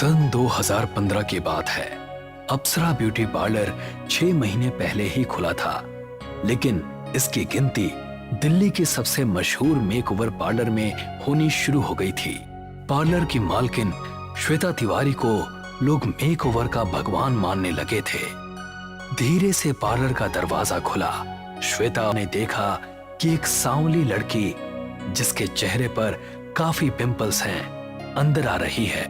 सन 2015 की बात है। अप्सरा ब्यूटी पार्लर 6 महीने पहले ही खुला था, लेकिन इसकी गिनती दिल्ली के सबसे मशहूर मेकओवर पार्लर में होनी शुरू हो गई थी। पार्लर की मालकिन श्वेता तिवारी को लोग मेकओवर का भगवान मानने लगे थे। धीरे से पार्लर का दरवाजा खुला। श्वेता ने देखा कि एक सांवली लड़की, जिसके चेहरे पर काफी पिंपल्स हैं, अंदर आ रही है।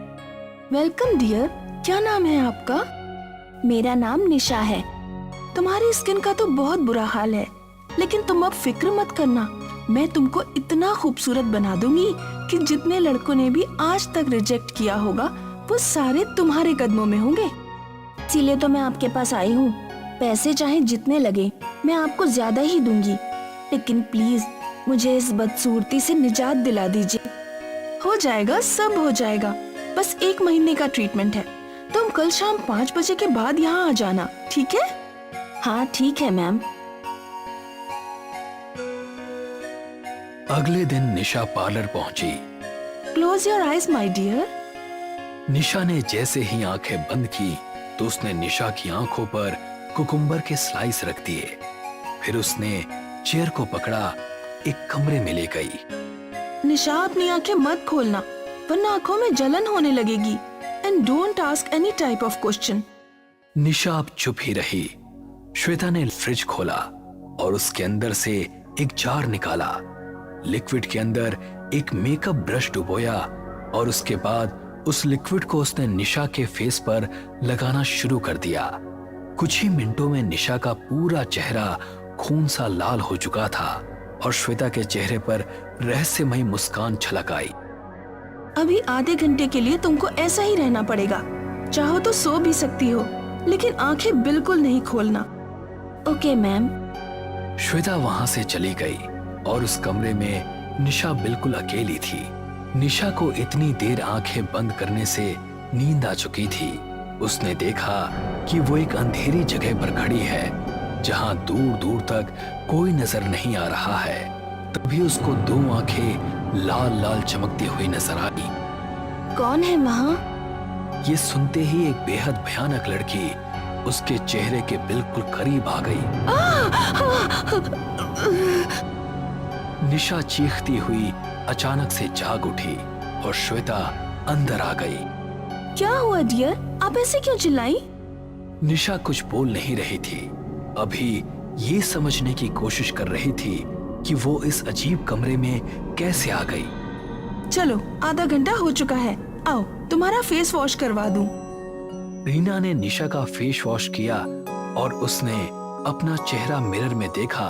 वेलकम डियर, क्या नाम है आपका? मेरा नाम निशा है। तुम्हारी स्किन का तो बहुत बुरा हाल है, लेकिन तुम अब फिक्र मत करना। मैं तुमको इतना खूबसूरत बना दूंगी कि जितने लड़कों ने भी आज तक रिजेक्ट किया होगा, वो सारे तुम्हारे कदमों में होंगे। इसीलिए तो मैं आपके पास आई हूँ। पैसे चाहे जितने लगे, मैं आपको ज्यादा ही दूंगी, लेकिन प्लीज मुझे इस बदसूरती से निजात दिला दीजिए। हो जाएगा, सब हो जाएगा। बस 1 महीने का ट्रीटमेंट है। तुम कल शाम 5 बजे के बाद यहाँ आ जाना, ठीक है? हाँ ठीक है मैम। अगले दिन निशा पार्लर पहुंची। Close your eyes my dear. Nisha ने जैसे ही आंखें बंद की तो उसने निशा की आंखों पर कुकुम्बर के स्लाइस रख दिए। फिर उसने चेयर को पकड़ा, एक कमरे में ले गई। निशा, अपनी आंखें मत खोलना, वरना आंखों में जलन होने लगेगी। And don't ask any type of question. Nisha अब चुप ही रही। श्वेता ने फ्रिज खोला और उसके अंदर से एक जार निकाला। लिक्विड के अंदर एक मेकअप ब्रश डुबोया और उसके बाद उस लिक्विड को उसने निशा के फेस पर लगाना शुरू कर दिया। कुछ ही मिनटों में निशा का पूरा चेहरा खून सा लाल हो चुका था और श्वेता के चेहरे पर रहस्यमयी मुस्कान छलक आई। अभी आधे घंटे के लिए तुमको ऐसा ही रहना पड़ेगा। चाहो तो सो भी सकती हो, लेकिन आंखें बिल्कुल नहीं खोलना। Okay ma'am. श्वेता वहां से चली गई और उस कमरे में निशा बिल्कुल अकेली थी। निशा को इतनी देर आंखें बंद करने से नींद आ चुकी थी। उसने देखा कि वो एक अंधेरी जगह पर खड़ी है, जहां दूर दूर तक कोई नजर नहीं आ रहा है। तभी उसको 2 आंखें लाल लाल चमकती हुई नजर आई। कौन है वहाँ? ये सुनते ही एक बेहद भयानक लड़की उसके चेहरे के बिल्कुल करीब आ गई। निशा चीखती हुई अचानक से जाग उठी और श्वेता अंदर आ गई। क्या हुआ डियर, आप ऐसे क्यों चिल्लाई? निशा कुछ बोल नहीं रही थी। अभी ये समझने की कोशिश कर रही थी कि वो इस अजीब कमरे में कैसे आ गई। चलो, आधा घंटा हो चुका है, आओ तुम्हारा फेस वॉश करवा दूं। रीना ने निशा का फेस वॉश किया और उसने अपना चेहरा मिरर में देखा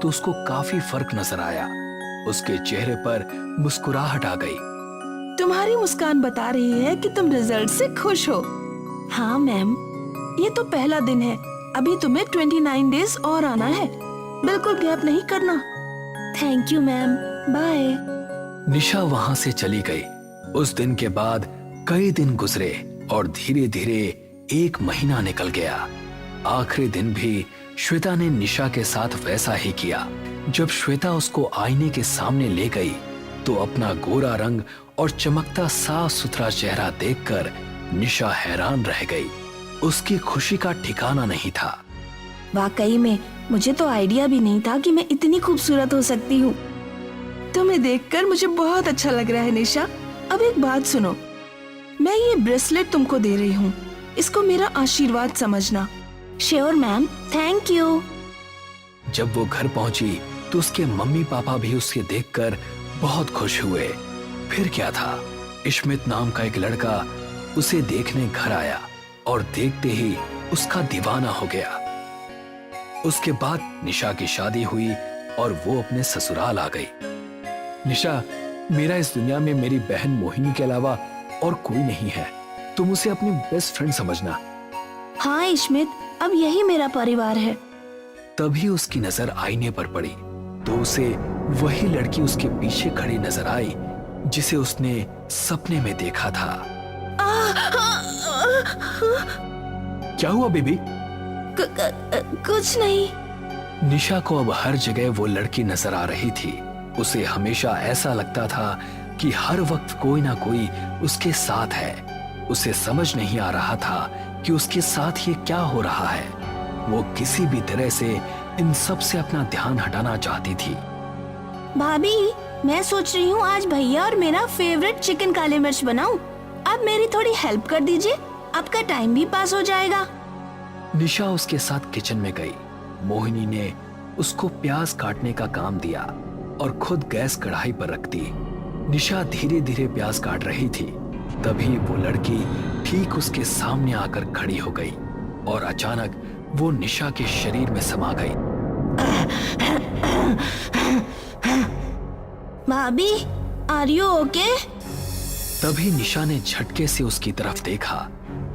तो उसको काफी फर्क नजर आया। उसके चेहरे पर मुस्कुराहट आ गई। तुम्हारी मुस्कान बता रही है कि तुम रिजल्ट से खुश हो। हाँ मैम। ये तो पहला दिन है, अभी तुम्हें 29 डेज और आना है। बिल्कुल गैप नहीं करना। Thank you ma'am, bye. Nisha वहां से चली गई। उस दिन के बाद कई दिन गुजरे और धीरे धीरे 1 महीना निकल गया। आखिरी दिन भी श्वेता ने निशा के साथ वैसा ही किया। जब श्वेता उसको आईने के सामने ले गई तो अपना गोरा रंग और चमकता साफ सुथरा चेहरा देखकर निशा हैरान रह गई। उसकी खुशी का ठिकाना नहीं था। वाकई में मुझे तो आइडिया भी नहीं था कि मैं इतनी खूबसूरत हो सकती हूँ। तुम्हें देखकर मुझे बहुत अच्छा लग रहा है निशा। अब एक बात सुनो, मैं ये ब्रेसलेट तुमको दे रही हूँ, इसको मेरा आशीर्वाद समझना। Sure ma'am, thank you. जब वो घर पहुंची तो उसके मम्मी पापा भी उसे देखकर बहुत खुश हुए। फिर क्या था, इश्मित नाम का एक लड़का उसे देखने घर आया और देखते ही उसका दीवाना हो गया। उसके बाद निशा की शादी हुई और वो अपने ससुराल आ गई। निशा, मेरा इस दुनिया में मेरी बहन मोहिनी के अलावा और कोई नहीं है। तुम उसे अपनी बेस्ट फ्रेंड समझना। हाँ इश्मित, अब यही मेरा परिवार है। तभी उसकी नजर आईने पर पड़ी तो उसे वही लड़की उसके पीछे खड़ी नजर आई जिसे उसने सपने में देखा था। क्या हुआ बेबी? कुछ नहीं। निशा को अब हर जगह वो लड़की नजर आ रही थी। उसे हमेशा ऐसा लगता था कि हर वक्त कोई ना कोई उसके साथ है। उसे समझ नहीं आ रहा था कि उसके साथ ये क्या हो रहा है। वो किसी भी तरह से इन सब से अपना ध्यान हटाना चाहती थी। भाभी, मैं सोच रही हूँ आज भैया और मेरा फेवरेट चिकन काली मिर्च बनाऊं। आप मेरी थोड़ी हेल्प कर दीजिए, आपका टाइम भी पास हो जाएगा। निशा उसके साथ किचन में गई। मोहिनी ने उसको प्याज काटने का काम दिया और खुद गैस कढ़ाई पर रख दी। निशा धीरे धीरे प्याज काट रही थी। तभी वो लड़की ठीक उसके सामने आकर खड़ी हो गई और अचानक वो निशा के शरीर में समा गई। भाभी, आर यू ओके? तभी निशा ने झटके से उसकी तरफ देखा।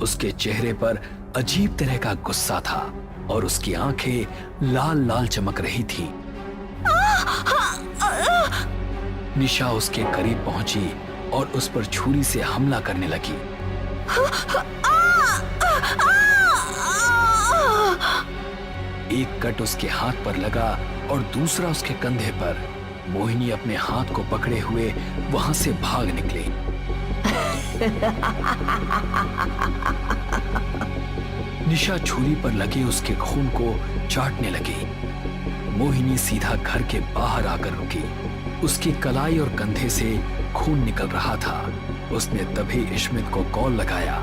उसके चेहरे पर अजीब तरह का गुस्सा था और उसकी आंखें लाल लाल चमक रही थी। निशा उसके करीब पहुंची और उस पर छुरी से हमला करने लगी। एक कट उसके हाथ पर लगा और दूसरा उसके कंधे पर। मोहिनी अपने हाथ को पकड़े हुए वहां से भाग निकली। निशा छुरी पर लगे उसके खून को चाटने लगी। मोहिनी सीधा घर के बाहर आकर रुकी। उसकी कलाई और कंधे से खून निकल रहा था। उसने तभी इश्मित को कॉल लगाया।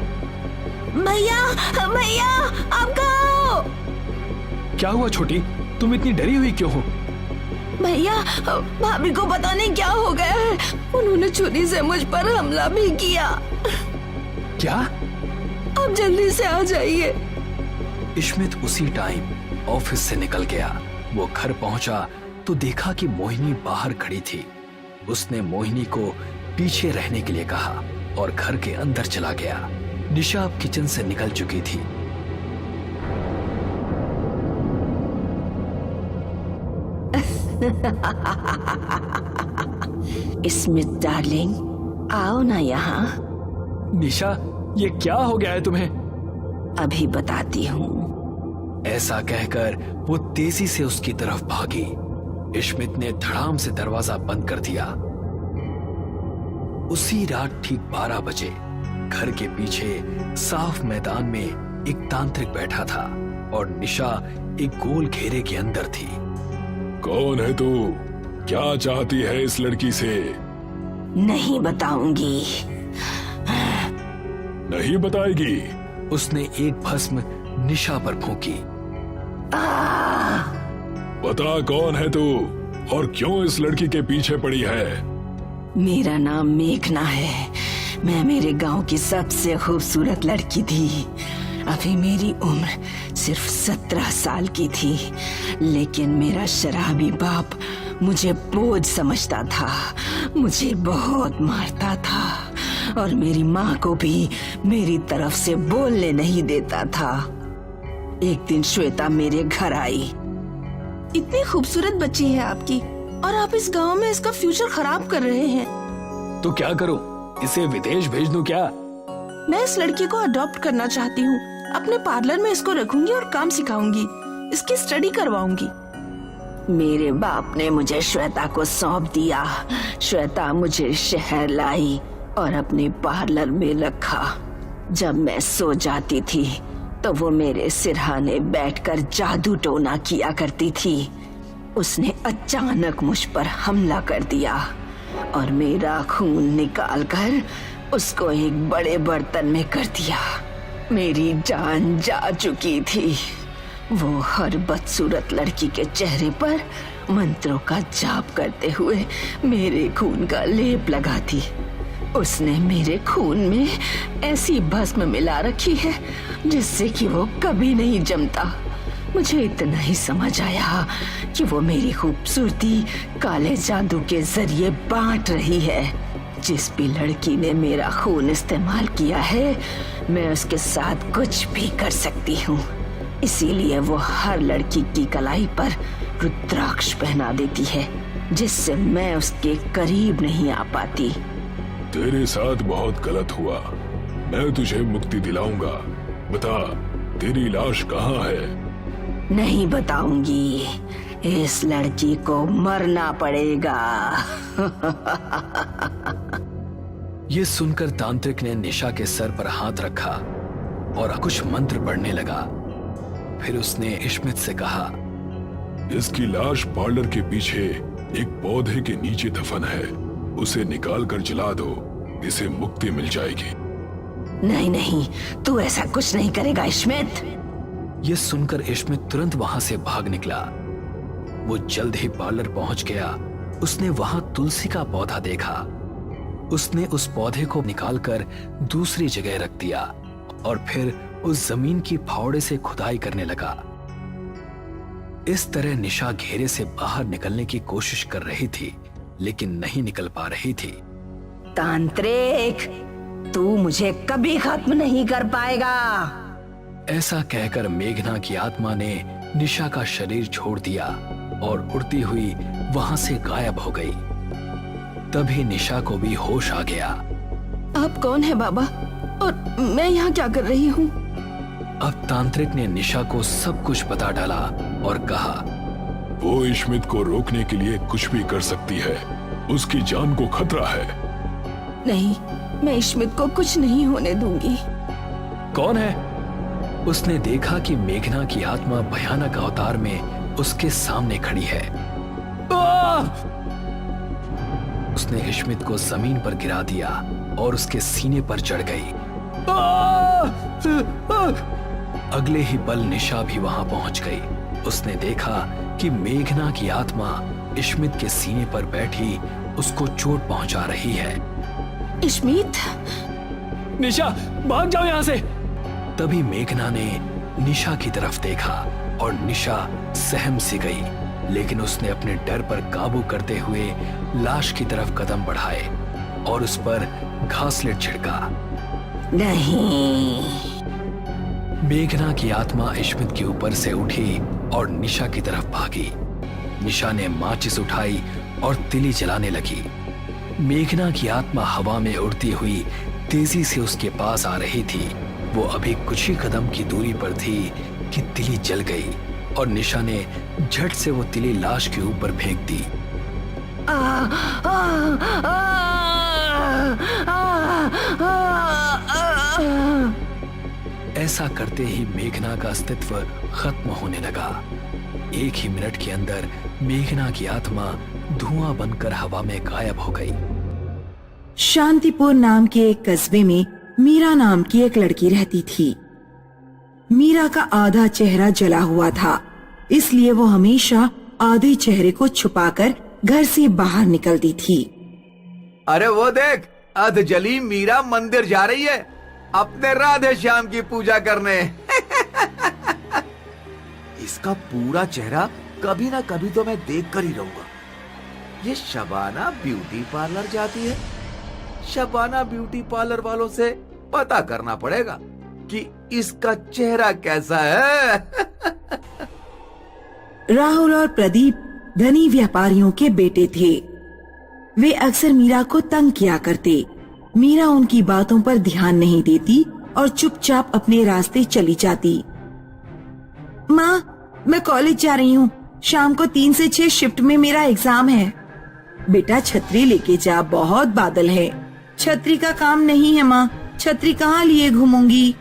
भैया, भैया, आप कहाँ हो? क्या हुआ छोटी, तुम इतनी डरी हुई क्यों हो? भैया, भाभी को पता नहीं क्या हो गया है। उन्होंने छुरी से मुझ पर हमला भी किया। क्या? आप जल्दी से आ जाइए। इश्मित उसी टाइम ऑफिस से निकल गया। वो घर पहुंचा तो देखा कि मोहिनी बाहर खड़ी थी। उसने मोहिनी को पीछे रहने के लिए कहा और घर के अंदर चला गया। निशा अब किचन से निकल चुकी थी। स्मिथ डार्लिंग, आओ ना यहाँ। निशा, ये क्या हो गया है तुम्हें? अभी बताती हूँ। ऐसा कहकर वो तेजी से उसकी तरफ भागी। इश्मित ने धड़ाम से दरवाजा बंद कर दिया। उसी रात ठीक 12 बजे घर के पीछे साफ मैदान में एक तांत्रिक बैठा था और निशा एक गोल घेरे के अंदर थी। कौन है तू? क्या चाहती है इस लड़की से? नहीं बताऊंगी। नहीं बताएगी? उसने एक भस्म निशा पर फूंकी। बता, कौन है तू और क्यों इस लड़की के पीछे पड़ी है? मेरा नाम मेघना है। मैं मेरे गांव की सबसे खूबसूरत लड़की थी। अभी मेरी उम्र सिर्फ 17 साल की थी, लेकिन मेरा शराबी बाप मुझे बोझ समझता था। मुझे बहुत मारता था और मेरी माँ को भी मेरी तरफ से बोलने नहीं देता था। एक दिन श्वेता मेरे घर आई। इतनी खूबसूरत बच्ची है आपकी और आप इस गांव में इसका फ्यूचर खराब कर रहे हैं। तो क्या करूं? इसे विदेश भेज दूं क्या? मैं इस लड़की को अडॉप्ट करना चाहती हूँ। अपने पार्लर में इसको रखूंगी और काम सिखाऊंगी। इसकी स्टडी करवाऊंगी। मेरे बाप ने मुझे श्वेता को सौंप दिया। श्वेता मुझे शहर लाई और अपने पार्लर में रखा। जब मैं सो जाती थी तो वो मेरे सिरहाने बैठकर जादू टोना किया करती थी। उसने अचानक मुझ पर हमला कर दिया और मेरा खून निकालकर उसको एक बड़े बर्तन में कर दिया। मेरी जान जा चुकी थी। वो हर बदसूरत लड़की के चेहरे पर मंत्रों का जाप करते हुए मेरे खून का लेप लगाती। उसने मेरे खून में ऐसी भस्म मिला रखी है जिससे कि वो कभी नहीं जमता। मुझे इतना ही समझ आया कि वो मेरी खूबसूरती काले जादू के जरिए बांट रही है। जिस भी लड़की ने मेरा खून इस्तेमाल किया है, मैं उसके साथ कुछ भी कर सकती हूँ। इसीलिए वो हर लड़की की कलाई पर रुद्राक्ष पहना देती है, जिससे मैं उसके करीब नहीं आ पाती। तेरे साथ बहुत गलत हुआ। मैं तुझे मुक्ति दिलाऊंगा। बता, तेरी लाश कहाँ है? नहीं बताऊंगी। इस लड़की को मरना पड़ेगा। ये सुनकर तांत्रिक ने निशा के सर पर हाथ रखा और कुछ मंत्र पढ़ने लगा। फिर उसने इश्मित से कहा, इसकी लाश पार्लर के पीछे एक पौधे के नीचे दफन है, उसे निकाल कर जला दो, इसे मुक्ति मिल जाएगी। नहीं नहीं, तू ऐसा कुछ नहीं करेगा इश्मित। यह सुनकर इश्मित तुरंत वहां से भाग निकला। वो जल्द ही पार्लर पहुंच गया। उसने वहां तुलसी का पौधा देखा। उसने उस पौधे को निकालकर दूसरी जगह रख दिया और फिर उस जमीन की फावड़े से खुदाई करने लगा। इस तरह निशा घेरे से बाहर निकलने की कोशिश कर रही थी, लेकिन नहीं निकल पा रही थी। तांत्रिक, तू मुझे कभी खत्म नहीं कर पाएगा। ऐसा कहकर मेघना की आत्मा ने निशा का शरीर छोड़ दिया और उड़ती हुई वहां से गायब हो गई। तभी निशा को भी होश आ गया। आप कौन है बाबा, और मैं यहाँ क्या कर रही हूँ? अब तांत्रिक ने निशा को सब कुछ बता डाला और कहा, वो इश्मित को रोकने के लिए कुछ भी कर सकती है, उसकी जान को खतरा है। नहीं, मैं इश्मित को कुछ नहीं होने दूंगी। कौन है? उसने देखा कि मेघना की आत्मा भयानक अवतार में उसके सामने खड़ी है। उसने इश्मित को जमीन पर गिरा दिया और उसके सीने पर चढ़ गई। अगले ही पल निशा भी वहां पहुंच गई। उसने देखा कि मेघना की आत्मा इश्मित के सीने पर बैठी उसको चोट पहुंचा रही है। इश्मित, निशा, भाग जाओ यहाँ से। तभी मेघना ने निशा की तरफ देखा और निशा सहम सी गई, लेकिन उसने अपने डर पर काबू करते हुए लाश की तरफ कदम बढ़ाए और उस पर घासलेट छिड़का। नहीं। मेघना की आत्मा इश्मित के ऊपर से उठी और निशा की तरफ भागी। निशा ने माचिस उठाई और तिली जलाने लगी। मेघना की आत्मा हवा में उड़ती हुई तेजी से उसके पास आ रही थी। वो अभी कुछ ही कदम की दूरी पर थी कि तिली जल गई और निशा ने झट से वो तिली लाश के ऊपर फेंक दी। ऐसा करते ही मेघना का अस्तित्व खत्म होने लगा। एक ही मिनट के अंदर मेघना की आत्मा धुआं बनकर हवा में गायब हो गई। शांतिपुर नाम के एक कस्बे में मीरा नाम की एक लड़की रहती थी। मीरा का आधा चेहरा जला हुआ था, इसलिए वो हमेशा आधे चेहरे को छुपाकर घर से बाहर निकलती थी। अरे वो देख, अधजली मीरा मंदिर जा रही है अपने राधे श्याम की पूजा करने। इसका पूरा चेहरा कभी ना कभी तो मैं देख कर ही रहूंगा। ये शबाना ब्यूटी पार्लर जाती है। शबाना ब्यूटी पार्लर वालों से पता करना पड़ेगा कि इसका चेहरा कैसा है। राहुल और प्रदीप धनी व्यापारियों के बेटे थे। वे अक्सर मीरा को तंग किया करते। मीरा उनकी बातों पर ध्यान नहीं देती और चुपचाप अपने रास्ते चली जाती। माँ, मैं कॉलेज जा रही हूँ। शाम को 3 से 6 शिफ्ट में मेरा एग्जाम है। बेटा छतरी लेके जा, बहुत बादल है। छतरी का काम नहीं है माँ, छतरी कहाँ लिए घूमूंगी।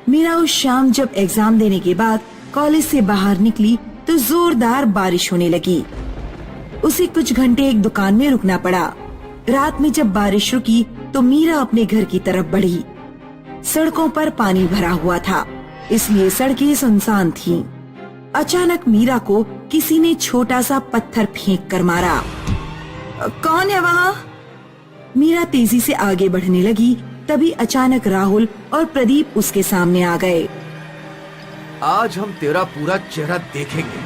मीरा उस शाम जब एग्जाम देने के बाद कॉलेज से बाहर निकली तो जोरदार बारिश होने लगी। उसे कुछ घंटे एक दुकान में रुकना पड़ा। रात में जब बारिश रुकी तो मीरा अपने घर की तरफ बढ़ी। सड़कों पर पानी भरा हुआ था, इसलिए सड़कें सुनसान थीं। अचानक मीरा को किसी ने छोटा सा पत्थर फेंक कर मारा। कौन है वहाँ? मीरा तेजी से आगे बढ़ने लगी। तभी अचानक राहुल और प्रदीप उसके सामने आ गए। आज हम तेरा पूरा चेहरा देखेंगे।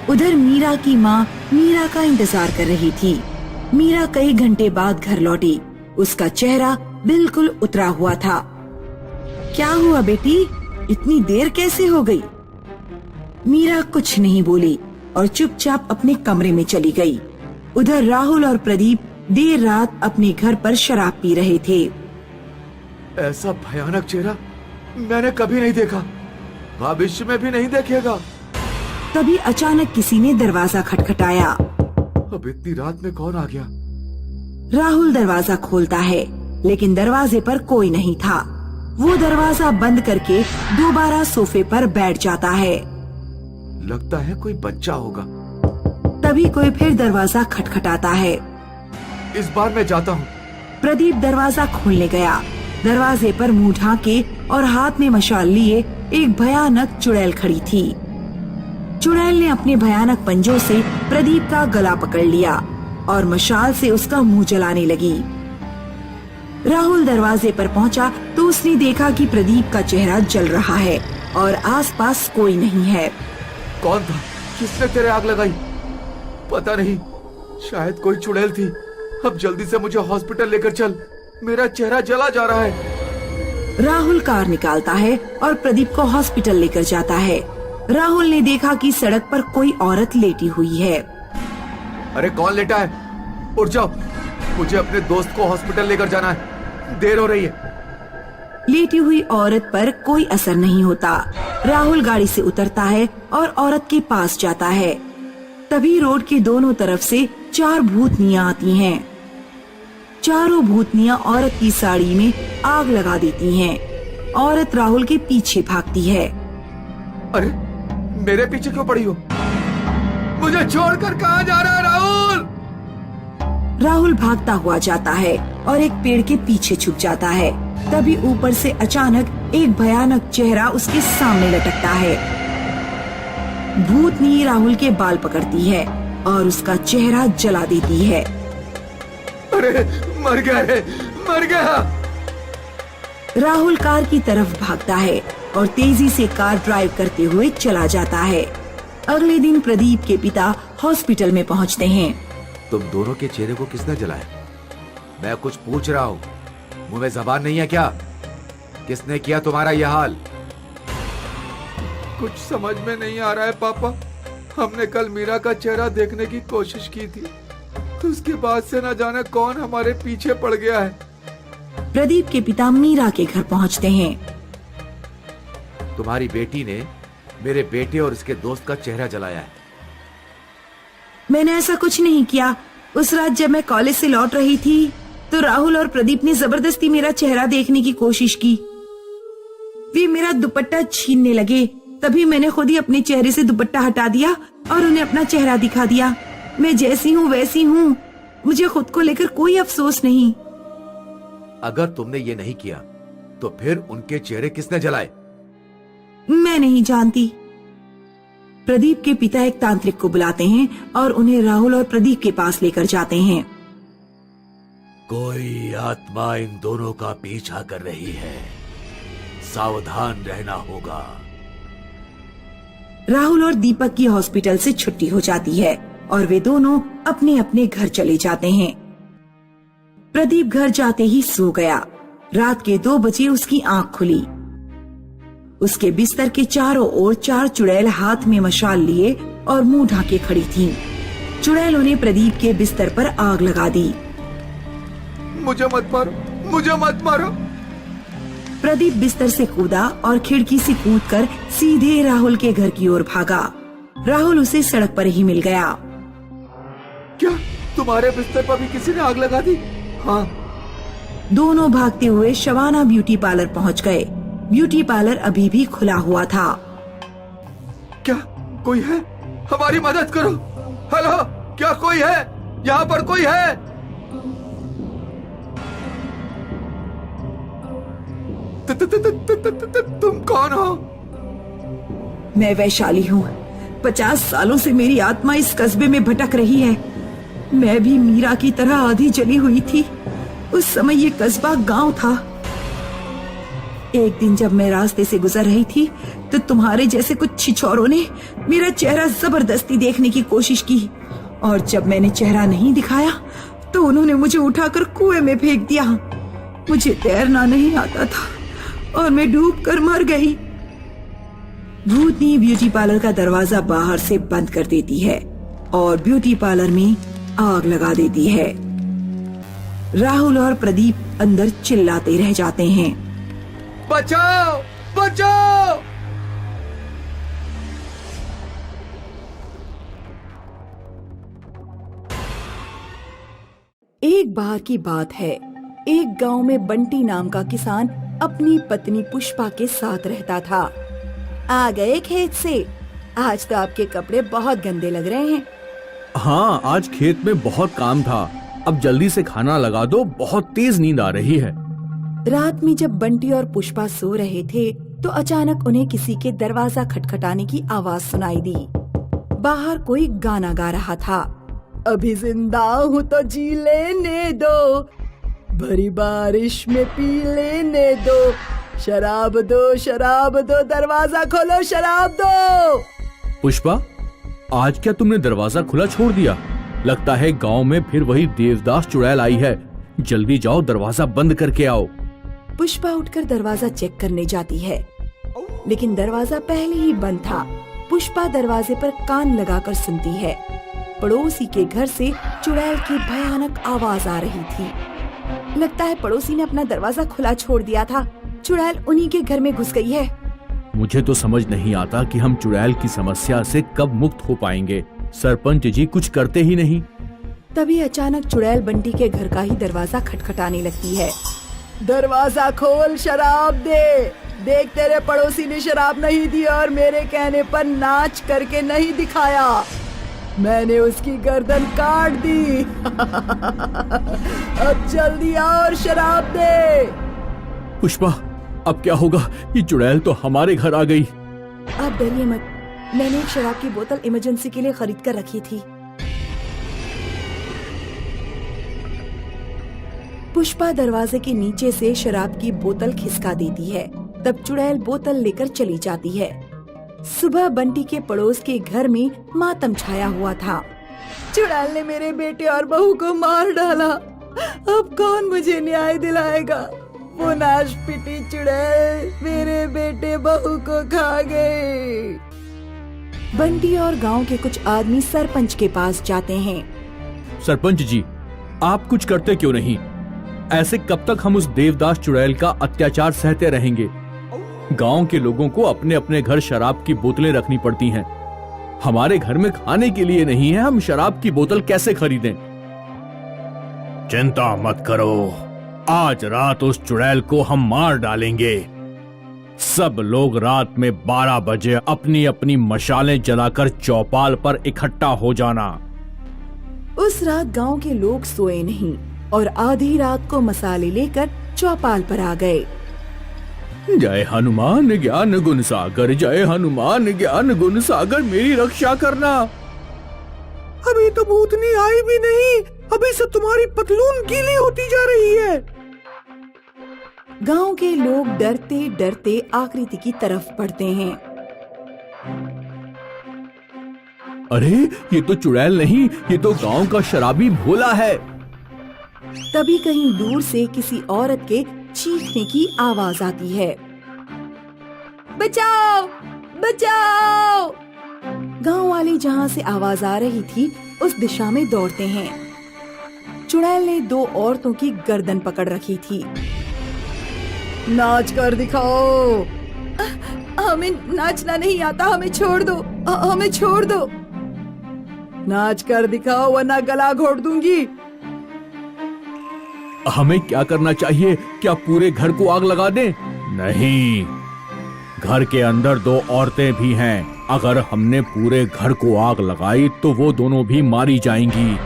उधर मीरा की माँ मीरा का इंतजार कर रही थी। मीरा कई घंटे बाद घर लौटी। उसका चेहरा बिल्कुल उतरा हुआ था। क्या हुआ बेटी, इतनी देर कैसे हो गई? मीरा कुछ नहीं बोली और चुपचाप अपने कमरे में चली गई। उधर राहुल और प्रदीप देर रात अपने घर पर शराब पी रहे थे। ऐसा भयानक चेहरा मैंने कभी नहीं देखा, भविष्य में भी नहीं देखेगा। तभी अचानक किसी ने दरवाजा खटखटाया। अब इतनी रात में कौन आ गया? राहुल दरवाजा खोलता है, लेकिन दरवाजे पर कोई नहीं था। वो दरवाजा बंद करके दोबारा सोफे पर बैठ जाता है। लगता है कोई बच्चा होगा। तभी कोई फिर दरवाजा खटखटाता है। इस बार मैं जाता हूँ। प्रदीप दरवाजा खोलने गया। दरवाजे पर मुंह ढाके और हाथ में मशाल लिए एक भयानक चुड़ैल खड़ी थी। चुड़ैल ने अपने भयानक पंजों से प्रदीप का गला पकड़ लिया और मशाल से उसका मुंह जलाने लगी। राहुल दरवाजे पर पहुंचा तो उसने देखा कि प्रदीप का चेहरा जल रहा है और आसपास कोई नहीं है। कौन था? किसने तेरे आग लगाई? पता नहीं, शायद कोई चुड़ैल थी। अब जल्दी से मुझे हॉस्पिटल लेकर चल, मेरा चेहरा जला जा रहा है। राहुल कार निकालता है और प्रदीप को हॉस्पिटल लेकर जाता है। राहुल ने देखा कि सड़क पर कोई औरत लेटी हुई है। अरे कौन लेटा है? उठ जाओ, मुझे अपने दोस्त को हॉस्पिटल लेकर जाना है, देर हो रही है। लेटी हुई औरत पर कोई असर नहीं होता। राहुल गाड़ी से उतरता है और औरत के पास जाता है। तभी रोड के दोनों तरफ से 4 भूतनियां आती हैं। चारों भूतनियां औरत की साड़ी में आग लगा देती हैं। औरत राहुल के पीछे भागती है। अरे मेरे पीछे क्यों पड़ी हो? मुझे छोड़कर कहाँ जा रहा है राहुल? राहुल भागता हुआ जाता है और एक पेड़ के पीछे छुप जाता है। तभी ऊपर से अचानक एक भयानक चेहरा उसके सामने लटकता है। भूतनी राहुल के बाल पकड़ती है और उसका चेहरा जला देती है। अरे मर गया रे, मर गया। राहुल कार की तरफ भागता है और तेजी से कार ड्राइव करते हुए चला जाता है। अगले दिन प्रदीप के पिता हॉस्पिटल में पहुंचते हैं। तुम दोनों के चेहरे को किसने जलाया? मैं कुछ पूछ रहा हूँ, मुंह में जबान नहीं है क्या? किसने किया तुम्हारा यह हाल? कुछ समझ में नहीं आ रहा है पापा। हमने कल मीरा का चेहरा देखने की कोशिश की थी, उसके बाद से न जाने कौन हमारे पीछे पड़ गया है। प्रदीप के पिता मीरा के घर पहुंचते हैं। तुम्हारी बेटी ने मेरे बेटे और उसके दोस्त का चेहरा जलाया है। मैंने ऐसा कुछ नहीं किया। उस रात जब मैं कॉलेज से लौट रही थी तो राहुल और प्रदीप ने जबरदस्ती मेरा चेहरा देखने की कोशिश की। वे मेरा दुपट्टा छीनने लगे। तभी मैंने खुद ही अपने चेहरे से दुपट्टा हटा दिया और उन्हें अपना चेहरा दिखा दिया। मैं जैसी हूँ वैसी हूँ, मुझे खुद को लेकर कोई अफसोस नहीं। अगर तुमने ये नहीं किया तो फिर उनके चेहरे किसने जलाए? मैं नहीं जानती। प्रदीप के पिता एक तांत्रिक को बुलाते हैं और उन्हें राहुल और प्रदीप के पास लेकर जाते हैं। कोई आत्मा इन दोनों का पीछा कर रही है, सावधान रहना होगा। राहुल और दीपक की हॉस्पिटल से छुट्टी हो जाती है और वे दोनों अपने अपने घर चले जाते हैं। प्रदीप घर जाते ही सो गया। रात के 2 बजे उसकी आंख खुली। उसके बिस्तर के चारों ओर 4 चुड़ैल हाथ में मशाल लिए और मुंह ढाके खड़ी थीं। चुड़ैलों ने प्रदीप के बिस्तर पर आग लगा दी। मुझे मत मारो, मुझे मत मारो। प्रदीप बिस्तर से कूदा और खिड़की से कूदकर सीधे राहुल के घर की ओर भागा। राहुल उसे सड़क पर ही मिल गया। क्या तुम्हारे बिस्तर पर भी किसी ने आग लगा दी? हाँ। दोनों भागते हुए शबाना ब्यूटी पार्लर पहुंच गए। ब्यूटी पार्लर अभी भी खुला हुआ था। क्या कोई है? हमारी मदद करो। हेलो, क्या कोई है? यहाँ पर कोई है? तुम कौन हो? मैं वैशाली हूँ। 50 सालों से मेरी आत्मा इस कस्बे में भटक रही है। मैं भी मीरा की तरह आधी जली हुई थी। उस समय ये कस्बा गांव था। एक दिन जब मैं रास्ते से गुजर रही थी तो तुम्हारे जैसे कुछ छिछोरों ने मेरा चेहरा जबरदस्ती देखने की कोशिश की और जब मैंने चेहरा नहीं दिखाया तो उन्होंने मुझे उठाकर कुएं में फेंक दिया। मुझे तैरना नहीं आता था और मैं डूबकर मर गई। भूतनी ब्यूटी पार्लर का दरवाजा बाहर से बंद कर देती है और ब्यूटी पार्लर में आग लगा देती है। राहुल और प्रदीप अंदर चिल्लाते रह जाते हैं, बचाओ, बचाओ। एक बार की बात है, एक गांव में बंटी नाम का किसान अपनी पत्नी पुष्पा के साथ रहता था। आ गए खेत से? आज तो आपके कपड़े बहुत गंदे लग रहे हैं। हाँ, आज खेत में बहुत काम था। अब जल्दी से खाना लगा दो, बहुत तेज नींद आ रही है। रात में जब बंटी और पुष्पा सो रहे थे तो अचानक उन्हें किसी के दरवाजा खटखटाने की आवाज सुनाई दी। बाहर कोई गाना गा रहा था। अभी जिंदा हूँ तो जी लेने दो, भरी बारिश में पी लेने दो, शराब दो, दरवाजा खोलो, शराब दो। पुष्पा, आज क्या तुमने दरवाजा खुला छोड़ दिया? लगता है गांव में फिर वही देवदास चुड़ैल आई है। जल्दी जाओ, दरवाजा बंद करके आओ। पुष्पा उठकर दरवाजा चेक करने जाती है, लेकिन दरवाजा पहले ही बंद था। पुष्पा दरवाजे पर कान लगाकर सुनती है। पड़ोसी के घर से चुड़ैल की भयानक आवाज आ रही थी। लगता है पड़ोसी ने अपना दरवाजा खुला छोड़ दिया था। चुड़ैल उन्हीं के घर में घुस गई है। मुझे तो समझ नहीं आता कि हम चुड़ैल की समस्या से कब मुक्त हो पाएंगे। सरपंच जी कुछ करते ही नहीं। तभी अचानक चुड़ैल बंटी के घर का ही दरवाजा खटखटाने लगती है। दरवाजा खोल, शराब दे। देख, तेरे पड़ोसी ने शराब नहीं दी और मेरे कहने पर नाच करके नहीं दिखाया। मैंने उसकी गर्दन काट दी। अब जल्दी आ और शराब दे। पुष्पा, अब क्या होगा? ये चुड़ैल तो हमारे घर आ गई। आप डरिए मत, मैंने एक शराब की बोतल इमरजेंसी के लिए खरीद कर रखी थी। पुष्पा दरवाजे के नीचे से शराब की बोतल खिसका देती है। तब चुड़ैल बोतल लेकर चली जाती है। सुबह बंटी के पड़ोस के घर में मातम छाया हुआ था। चुड़ैल ने मेरे बेटे और बहू को मार डाला। अब कौन मुझे न्याय दिलाएगा? वो नाशपिटी चुड़ैल मेरे बेटे बहू को खा गए। बंटी और गांव के कुछ आदमी सरपंच के पास जाते हैं। सरपंच जी, आप कुछ करते क्यों नहीं? ऐसे कब तक हम उस देवदास चुड़ैल का अत्याचार सहते रहेंगे? गांव के लोगों को अपने अपने घर शराब की बोतलें रखनी पड़ती हैं। हमारे घर में खाने के लिए नहीं है, हम शराब की बोतल कैसे खरीदें? चिंता मत करो, आज रात उस चुड़ैल को हम मार डालेंगे। सब लोग रात में 12 बजे अपनी अपनी मशालें जलाकर चौपाल पर इकट्ठा हो जाना। उस रात गांव के लोग सोए नहीं और आधी रात को मसाले लेकर चौपाल पर आ गए। जय हनुमान ज्ञान गुण सागर, जय हनुमान ज्ञान गुण सागर, मेरी रक्षा करना। अभी तो भूतनी आई भी नहीं, अभी से तुम्हारी पतलून गीली होती जा रही है। गांव के लोग डरते डरते आकृति की तरफ बढ़ते हैं। अरे, ये तो चुड़ैल नहीं, ये तो गांव का शराबी भोला है। तभी कहीं दूर से किसी औरत के चीखने की आवाज आती है। बचाओ, बचाओ! गांव वाले जहां से आवाज आ रही थी उस दिशा में दौड़ते हैं। चुड़ैल ने 2 औरतों की गर्दन पकड़ रखी थी। नाच कर दिखाओ। हमें नाचना नहीं आता, हमें छोड़ दो, हमें छोड़ दो। नाच कर दिखाओ वरना गला घोट दूंगी। हमें क्या करना चाहिए? क्या पूरे घर को आग लगा दें? नहीं, घर के अंदर 2 औरतें भी हैं। अगर हमने पूरे घर को आग लगाई तो वो दोनों भी मारी जाएंगी।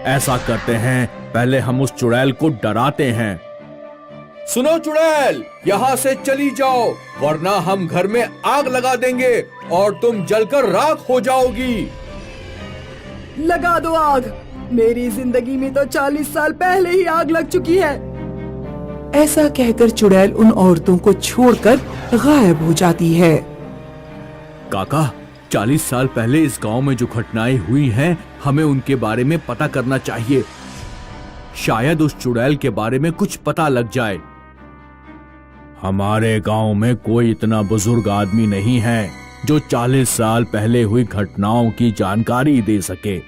ऐसा करते हैं, पहले हम उस चुड़ैल को डराते हैं। सुनो चुड़ैल, यहाँ से चली जाओ, वरना हम घर में आग लगा देंगे और तुम जलकर राख हो जाओगी। लगा दो आग। मेरी जिंदगी में तो 40 साल पहले ही आग लग चुकी है। ऐसा कहकर चुड़ैल उन औरतों को छोड़कर गायब हो जाती है। काका, 40 साल पहले इस गांव में जो घटनाएं हुई हैं, हमें उनके बारे में पता करना चाहिए। शायद उस चुड़ैल के बारे में कुछ पता लग जाए। हमारे गांव में कोई इतना बुजुर्ग आदमी नहीं है जो 40 साल पहले हुई घटनाओं की जानकारी दे सके।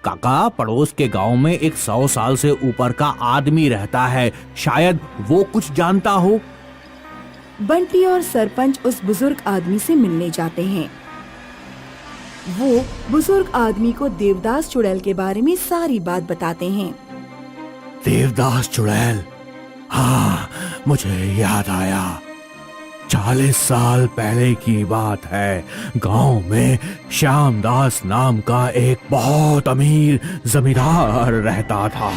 काका, पड़ोस के गांव में एक 100 साल से ऊपर का आदमी रहता है, शायद वो कुछ जानता हो। बंटी और सरपंच उस बुजुर्ग आदमी से मिलने जाते हैं। वो बुजुर्ग आदमी को देवदास चुड़ैल के बारे में सारी बात बताते हैं। देवदास चुड़ैल, हाँ मुझे याद आया। 40 साल पहले की बात है। गांव में श्यामदास नाम का एक बहुत अमीर जमींदार रहता था।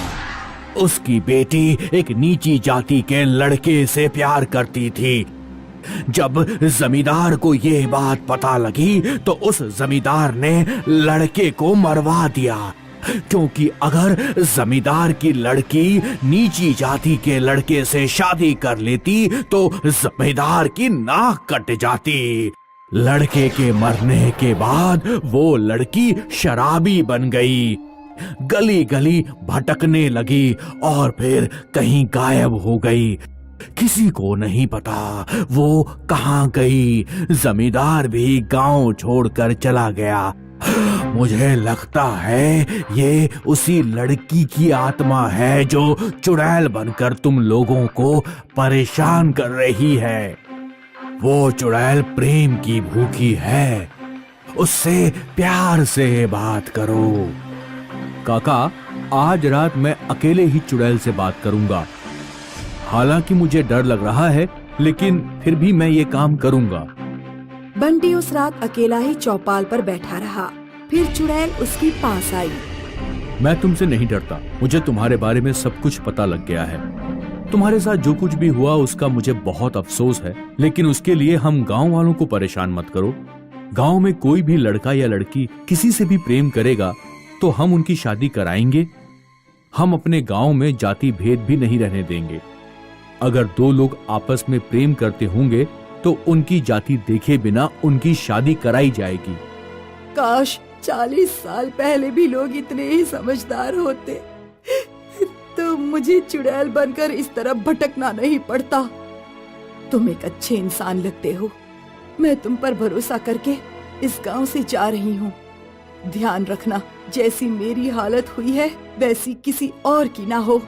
उसकी बेटी एक नीची जाति के लड़के से प्यार करती थी। जब जमींदार को ये बात पता लगी तो उस जमींदार ने लड़के को मरवा दिया, क्योंकि अगर जमींदार की लड़की नीची जाति के लड़के से शादी कर लेती तो जमींदार की नाक कट जाती। लड़के के मरने के बाद वो लड़की शराबी बन गई, गली गली भटकने लगी और फिर कहीं गायब हो गई। किसी को नहीं पता वो कहाँ गई। जमींदार भी गांव छोड़कर चला गया। मुझे लगता है ये उसी लड़की की आत्मा है जो चुड़ैल बनकर तुम लोगों को परेशान कर रही है। वो चुड़ैल प्रेम की भूखी है, उससे प्यार से बात करो। काका, आज रात मैं अकेले ही चुड़ैल से बात करूंगा। हालांकि मुझे डर लग रहा है, लेकिन फिर भी मैं ये काम करूंगा। बंटी उस रात अकेला ही चौपाल पर बैठा रहा। फिर चुड़ैल उसके पास आई। मैं तुमसे नहीं डरता। मुझे तुम्हारे बारे में सब कुछ पता लग गया है। तुम्हारे साथ जो कुछ भी हुआ उसका मुझे बहुत अफसोस है, लेकिन उसके लिए हम गांव वालों को परेशान मत करो। गांव में कोई भी लड़का या लड़की किसी से भी प्रेम करेगा तो हम उनकी शादी कराएंगे। हम अपने गांव में जाति भेद भी नहीं रहने देंगे। अगर दो लोग आपस में प्रेम करते होंगे तो उनकी जाति देखे बिना उनकी शादी कराई जाएगी। काश 40 साल पहले भी लोग इतने ही समझदार होते तो मुझे चुड़ैल बनकर इस तरफ भटकना नहीं पड़ता। तुम एक अच्छे इंसान लगते हो। मैं तुम पर भरोसा करके इस गांव से जा रही हूँ। ध्यान रखना, जैसी मेरी हालत हुई है वैसी किसी और की ना हो।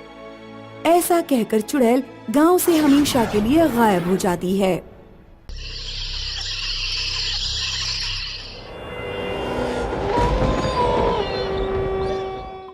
ऐसा कहकर चुड़ैल गांव से हमेशा के लिए गायब हो जाती है।